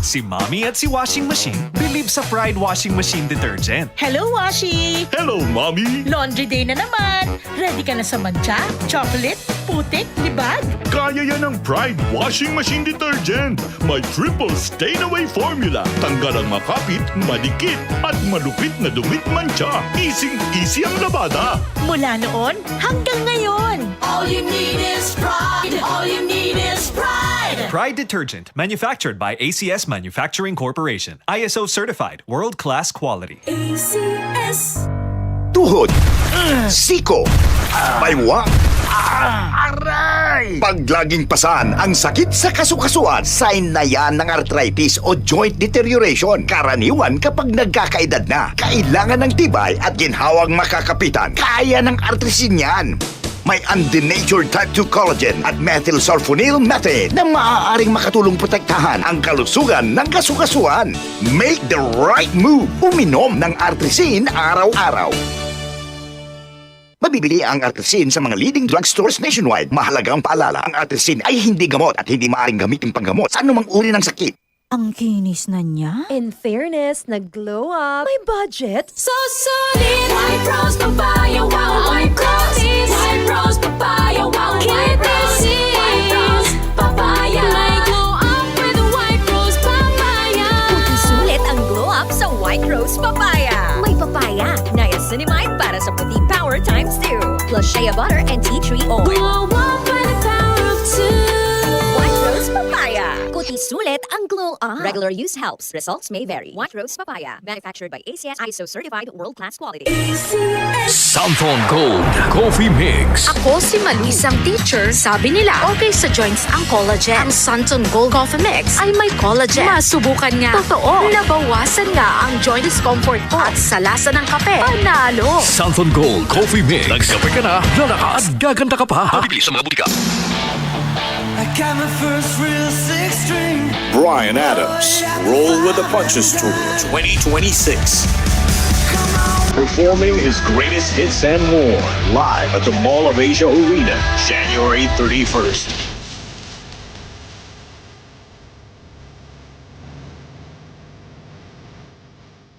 Si Mommy at si Washing Machine believe sa Pride Washing Machine Detergent. Hello, Washi! Hello, Mommy! Laundry day na naman! Ready ka na sa mancha, chocolate, putik, libag? Kaya yan ang Pride Washing Machine Detergent. May triple stain-away formula. Tanggal ang makapit, madikit, at malupit na dumit mancha. Easy ang labada. Mula noon hanggang ngayon. All you need is pride. All you need is pride. Pride Detergent, manufactured by ACS Manufacturing Corporation. ISO certified, world-class quality. ACS. Tuhod, siko, baywa, aray! Pag laging pasan ang sakit sa kasukasuan, sign na yan ng arthritis o joint deterioration. Karaniwan kapag nagkakaedad na, kailangan ng tibay at ginhawang makakapitan. Kaya ng artrisin yan. May undenatured type 2 collagen at methylsulfonyl methane na maaaring makatulong protektahan ang kalusugan ng kasukasuan. Make the right move. Uminom ng Artrisin araw-araw. Mabibili ang Artrisin sa mga leading drugstores nationwide. Mahalagang paalala, ang Artrisin ay hindi gamot at hindi maaaring gamitin panggamot sa anumang uri ng sakit. Ang kinis na niya. In fairness, nag-glow up. May budget. So solid. White Rose Papaya. Wow, White Rose. White Rose Papaya. Wow, White Rose. White Rose Papaya. May glow up with the White Rose Papaya. Puti sulit ang glow up sa White Rose Papaya. May papaya, niacinamide para sa puti power times 2. Plus shea butter and tea tree oil. Glow up with the power of 2. White Rose Papaya. Puti sulit ang glow up. Regular use helps. Results may vary. White Rose Papaya. Manufactured by ACS ISO certified world-class quality. Santon Gold Coffee Mix. Ako si Malisang teacher. Sabi nila, okay sa joints ang collagen. Ang Santon Gold Coffee Mix ay may collagen. Masubukan nga. Totoo. Nabawasan nga ang joint discomfort ko. At sa lasa ng kape, panalo. Santon Gold Coffee Mix. Nagkape ka na, lalaka at gaganda ka pa. Mabibili sa mga butika. I got my first real six string. Bryan Adams, Roll with the Punches Tour 2026. Performing his greatest hits and more live at the Mall of Asia Arena, January 31st.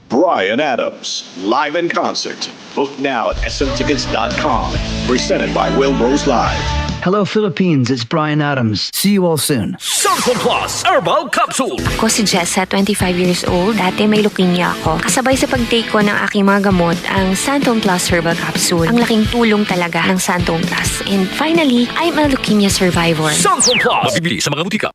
Bryan Adams, live in concert. Book now at smtickets.com. Presented by Wilbur's Live. Hello Philippines, it's Bryan Adams. See you all soon. Santon Plus Herbal Capsule. Ako si Jessa, 25 years old. Dati may leukemia ako. Kasabay sa pag-take ko ng aking mga gamot, ang Santon Plus Herbal Capsule. Ang laking tulong talaga ng Santon Plus. And finally, I'm a leukemia survivor. Santon Plus. Mabibili sa mga butika.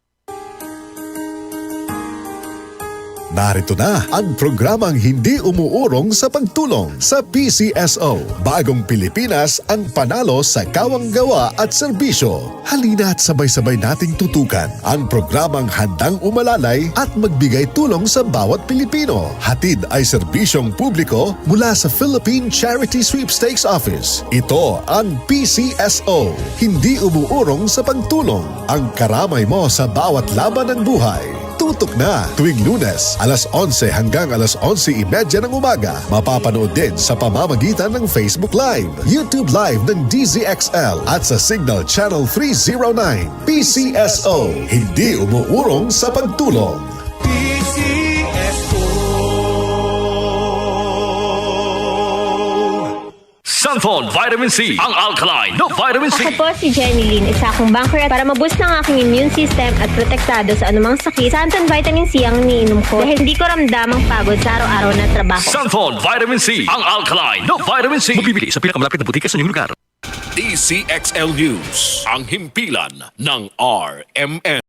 Narito na ang programang hindi umuurong sa pagtulong sa PCSO. Bagong Pilipinas ang panalo sa kawang-gawa at serbisyo. Halina at sabay-sabay nating tutukan ang programang handang umalalay at magbigay tulong sa bawat Pilipino. Hatid ay serbisyong publiko mula sa Philippine Charity Sweepstakes Office. Ito ang PCSO. Hindi umuurong sa pagtulong. Ang karamay mo sa bawat laban ng buhay. Tutok na tuwing Lunes, alas 11 hanggang alas 11:30 ng umaga. Mapapanood din sa pamamagitan ng Facebook Live, YouTube Live ng DZXL at sa Signal Channel 309. PCSO, hindi umuurong sa pagtulong. Santon Vitamin C. Ang alkaline na Vitamin C. Ako po si Jenny Lynn, isa akong banker para maboost ng aking immune system at protektado sa anumang sakit. Santon Vitamin C ang iniinom ko dahil hindi ko ramdam ang pagod sa araw-araw na trabaho. Santon Vitamin C. Ang alkaline na Vitamin C. Mabibili sa pinakamalapit na butika sa inyong lugar. DCXL News. Ang himpilan ng RMN.